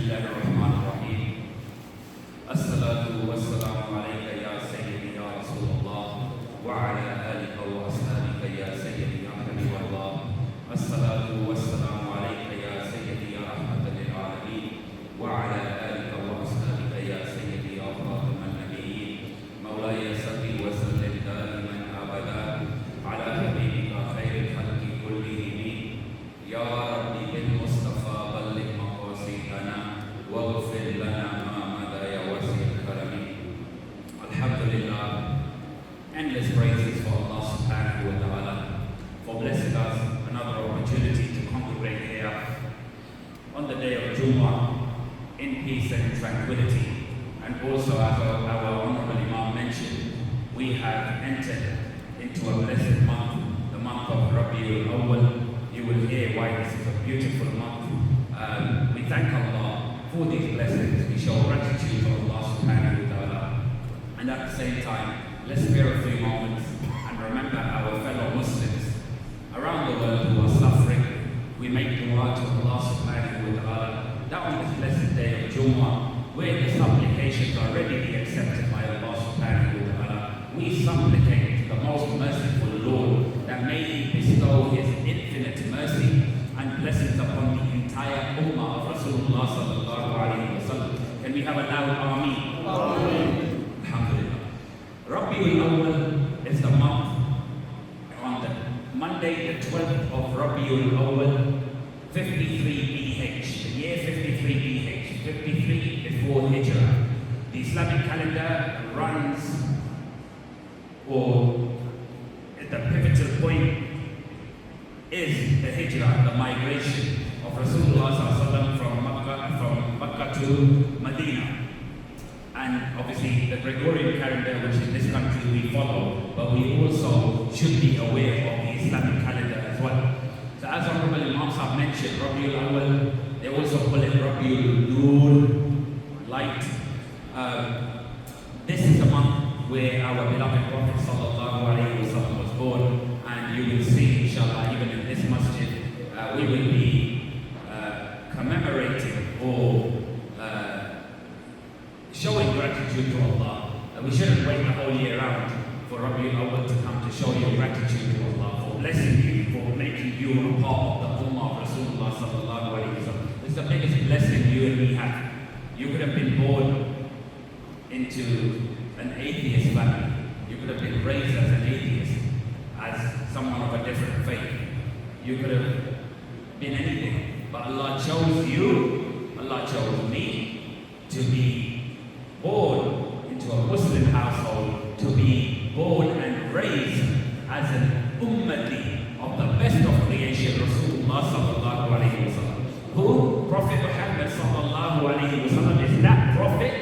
الله الرحمن الرحيم. الصلاة والسلام عليك يا سيدي يا رسول الله وعلى آلك وأصحابك يا سيدي يا حبيب الله. الصلاة والسلام عليك يا سيدي يا رحمة للعالمين وعلى آلك وأصحابك يا سيدي يا خاتم النبيين. مولاي صل وسلم دائما أبدا على حبيبك خير الخلق كلهم. يا ربي بالمصطفى بلغ مقاصدنا واغفر لنا ما مدى يا واسع الكرم. Alhamdulillah, endless praises for Allah subhanahu wa ta'ala for blessing us another opportunity to congregate here on the day of Jummah in peace and tranquility. And also, as our Honorable Imam mentioned, we have entered into a blessed month, the month of Rabiul Awwal. You will hear why this is a beautiful month. We thank Allah for these blessings. We show gratitude to Allah subhanahu wa ta'ala. And at the same time, let's spare a few moments and remember our fellow Muslims around the world who are suffering. We make dua to Allah subhanahu wa ta'ala that on this blessed day of Jummah, where the supplications are readily accepted by Allah subhanahu wa ta'ala, we supplicate to the most merciful Lord that may He bestow His infinite mercy and blessings upon the entire ummah of Rasulullah sallallahu alayhi wa sallam. Can we have a loud Ameen? Ameen. Alhamdulillah. Rabiul Awwal is the month on the Monday the 12th of Rabiul Awwal, 53 BH, the year 53 BH, 53 before Hijrah. The Islamic calendar runs, or the pivotal point is the Hijrah, the migration of Rasulullah sallallahu from Makkah to Medina. And obviously the Gregorian calendar, which in this country we follow, but we also should be aware of the Islamic calendar as well. So as Honorable Imams have mentioned, Rabiul Awwal, they also call it Rabiul Nur, light. This is the month where our beloved Prophet sallallahu alaihi wasallam was born, and you will see, inshallah, even in this masjid, we will be commemorating or showing gratitude to Allah. We shouldn't wait the whole year round for Rabiul Awwal to come to show your gratitude to Allah for blessing you, for making you a part of the ummah of Rasulullah sallallahu alaihi wasallam. It's the biggest blessing you and me have. You could have been born into an atheist family. You could have been raised as an atheist, as someone of a different faith. You could have been anything, but Allah chose you, Allah chose me to be born into a Muslim household, to be born and raised as an ummati of the best of creation, Rasulullah sallallahu alayhi wa sallam. Who? Prophet Muhammad sallallahu alayhi wa sallam is that prophet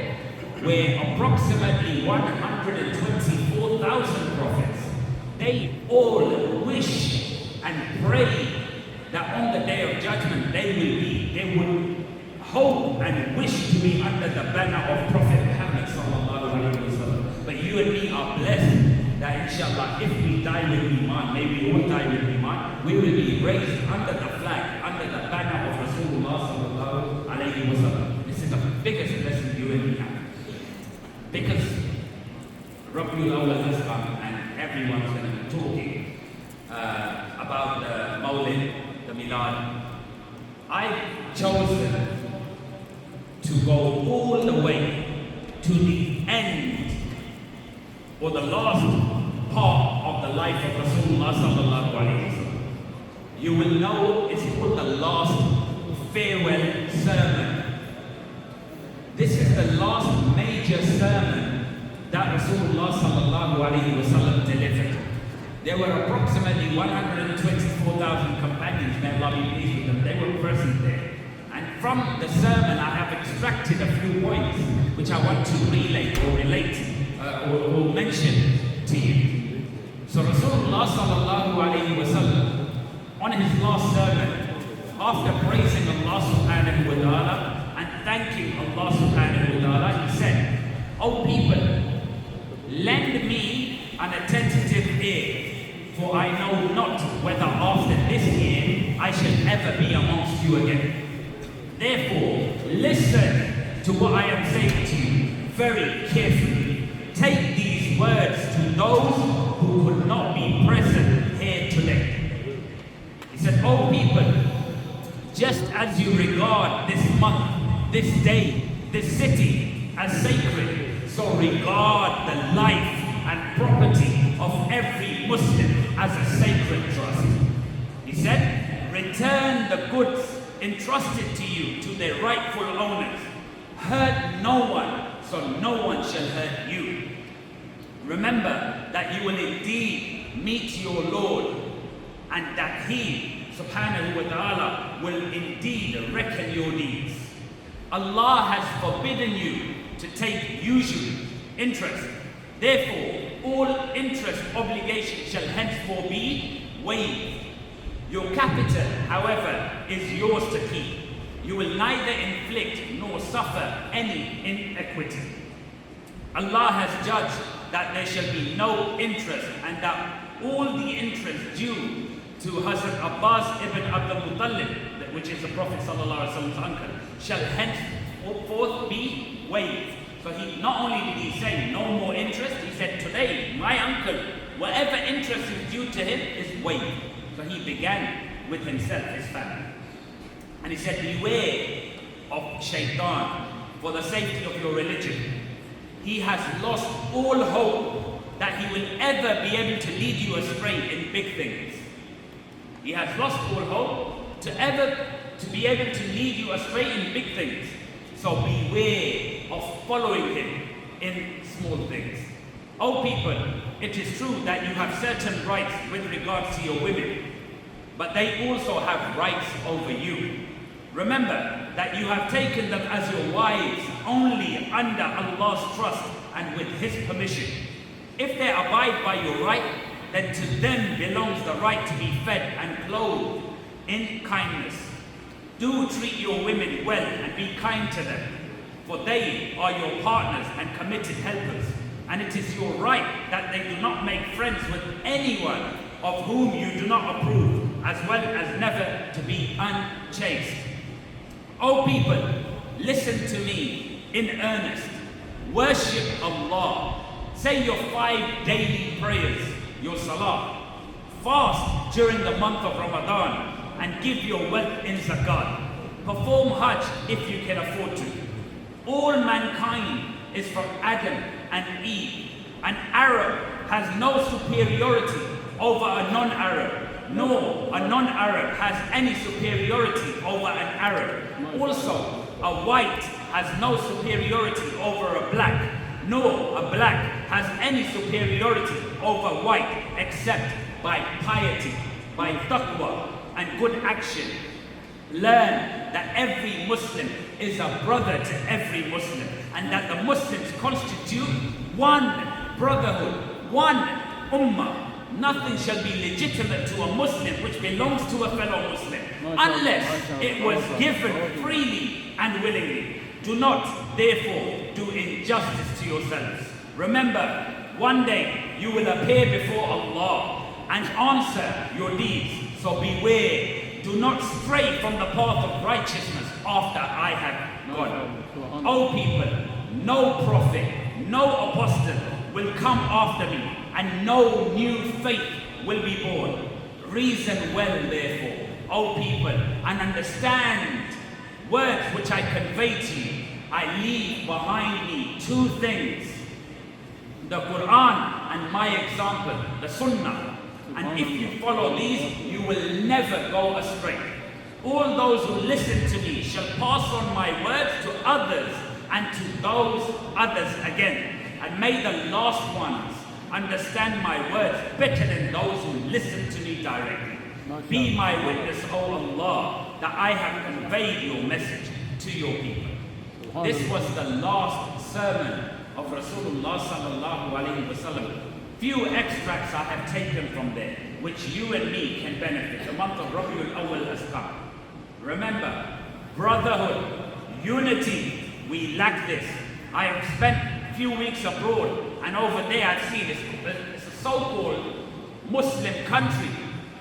where approximately 124,000 prophets, they all wish and pray that on the day of judgment they would hope and wish to be under the banner of Prophet Muhammad sallallahu alaihi wasallam. But you and me are blessed that inshallah, if we die with Iman, maybe we all die with Iman, we will be raised under the flag, under the banner of Rasulullah sallallahu alaihi wasallam. This is the biggest blessing you and me have. Because Rabiul Awwal has come and everyone's going to be talking about the Mawlid, the Milad. I've chosen to go all the way to the end or the last part of the life of Rasulullah sallallahu alaihi wasallam. You will know it's called the last farewell sermon. This is the last major sermon that Rasulullah sallallahu alaihi wasallam delivered. There were approximately 124,000 companions, may Allah be pleased with them. They were present there. And from the sermon, I have extracted a few points which I want to relate or mention to you. So Rasulullah sallallahu alaihi wasallam, on his last sermon, after praising Allah subhanahu wa ta'ala and thanking Allah subhanahu wa ta'ala, he said, "O people, lend me an attentive ear, for I know not whether after this year I shall ever be amongst you again." Therefore, listen to what I am saying to you very carefully. Take these words to those who could not be present here today. He said, "O people, just as you regard this month, this day, this city as sacred, so regard the life and property of every Muslim as a sacred trust." He said, "Return the goods entrusted to you to their rightful owners. Hurt no one, so no one shall hurt you. Remember that you will indeed meet your Lord, and that He, subhanahu wa ta'ala, will indeed reckon your deeds. Allah has forbidden you to take usury, interest. Therefore, all interest obligation shall henceforth be waived. Your capital, however, is yours to keep. You will neither inflict nor suffer any inequity. Allah has judged that there shall be no interest, and that all the interest due to Hazrat Abbas ibn Abdul Muttalib, which is the Prophet ﷺ's uncle, shall henceforth be waived." So he not only did he say no more interest, he said, today my uncle, whatever interest is due to him is waived. So he began with himself, his family. And he said, "Beware of shaitan for the safety of your religion. He has lost all hope that he will ever be able to lead you astray in big things. He has lost all hope to be able to lead you astray in big things. So beware of following him in small things. O people, it is true that you have certain rights with regards to your women, but they also have rights over you. Remember that you have taken them as your wives only under Allah's trust and with His permission. If they abide by your right, then to them belongs the right to be fed and clothed in kindness. Do treat your women well and be kind to them, for they are your partners and committed helpers. And it is your right that they do not make friends with anyone of whom you do not approve, as well as never to be unchaste. O people, listen to me in earnest. Worship Allah. Say your 5 daily prayers, your salah. Fast during the month of Ramadan and give your wealth in zakat. Perform Hajj if you can afford to. All mankind is from Adam and Eve. An Arab has no superiority over a non-Arab, nor a non-Arab has any superiority over an Arab. Also, a white has no superiority over a black, nor a black has any superiority over white, except by piety, by taqwa and good action. Learn that every Muslim is a brother to every Muslim, and that the Muslims constitute one brotherhood, one ummah. Nothing shall be legitimate to a Muslim which belongs to a fellow Muslim unless it was given freely and willingly. Do not, therefore, do injustice to yourselves. Remember, one day you will appear before Allah and answer your deeds. So beware. Do not stray from the path of righteousness after I have gone. O people, no prophet, no apostle will come after me, and no new faith will be born. Reason well, therefore, O people, and understand words which I convey to you. I leave behind me 2 things: the Qur'an and my example, the Sunnah. And if you follow these, you will never go astray. All those who listen to me shall pass on my words to others, and to those others again. And may the last ones understand my words better than those who listen to me directly. Be my witness, O Allah, that I have conveyed your message to your people. This was the last sermon of Rasulullah sallallahu alaihi wasallam. Few extracts I have taken from there, which you and me can benefit. The month of Rabiul Awwal has come. Remember, brotherhood, unity, we lack this. I have spent a few weeks abroad, and over there I've seen it's a so-called Muslim country,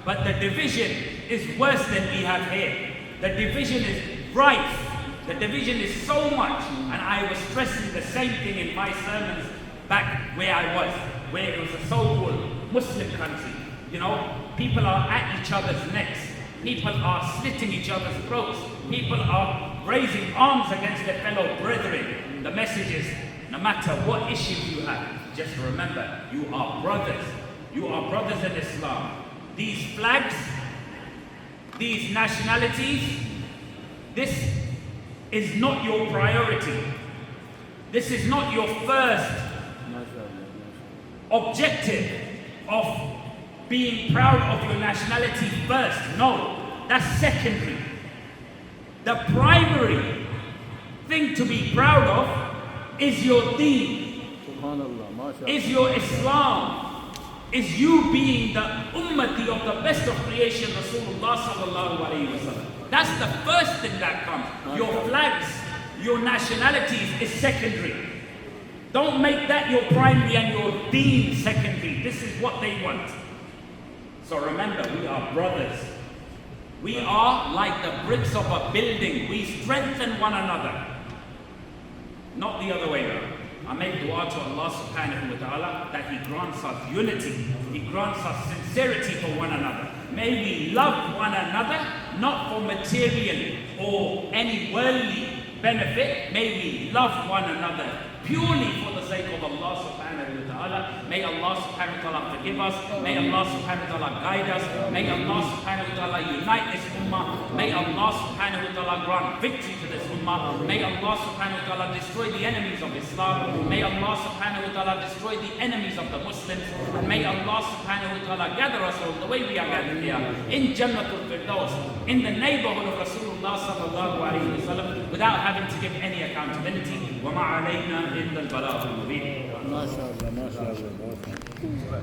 but the division is worse than we have here. The division is rife The division is so much, and I was stressing the same thing in my sermons back where I was, where it was a so-called Muslim country. You know, people are at each other's necks. People are slitting each other's throats. People are raising arms against their fellow brethren. The message is, no matter what issues you have, just remember, you are brothers. You are brothers in Islam. These flags, these nationalities, this is not your priority. This is not your first objective of being proud of your nationality first. No, that's secondary. The primary thing to be proud of is your deen, is your Islam, is you being the ummati of the best of creation, Rasulullah sallallahu alayhi wasallam. That's the first thing that comes. Your flags, your nationalities is secondary. Don't make that your primary and your deen secondary. This is what they want. So remember, we are brothers. We are like the bricks of a building. We strengthen one another. Not the other way around. I make dua to Allah subhanahu wa ta'ala that He grants us unity. He grants us sincerity for one another. May we love one another, not for material or any worldly benefit. May we love one another purely for the sake of Allah subhanahu wa ta'ala. May Allah subhanahu wa ta'ala forgive us. May Allah subhanahu wa ta'ala guide us. May Allah subhanahu wa ta'ala unite this ummah. May Allah subhanahu wa ta'ala grant victory to this ummah. May Allah subhanahu wa ta'ala destroy the enemies of Islam. May Allah subhanahu wa ta'ala destroy the enemies of the Muslims. And may Allah subhanahu wa ta'ala gather us all the way we are gathered here in Jannatul Firdaus, in the neighborhood of Rasulullah sallallahu alayhi wa sallam, without having to give any accountability. وَمَا عَلَيْنَا إِلَّا الْبَلَاغُ الْمُبِينُ. ما شاء الله ما شاء الله.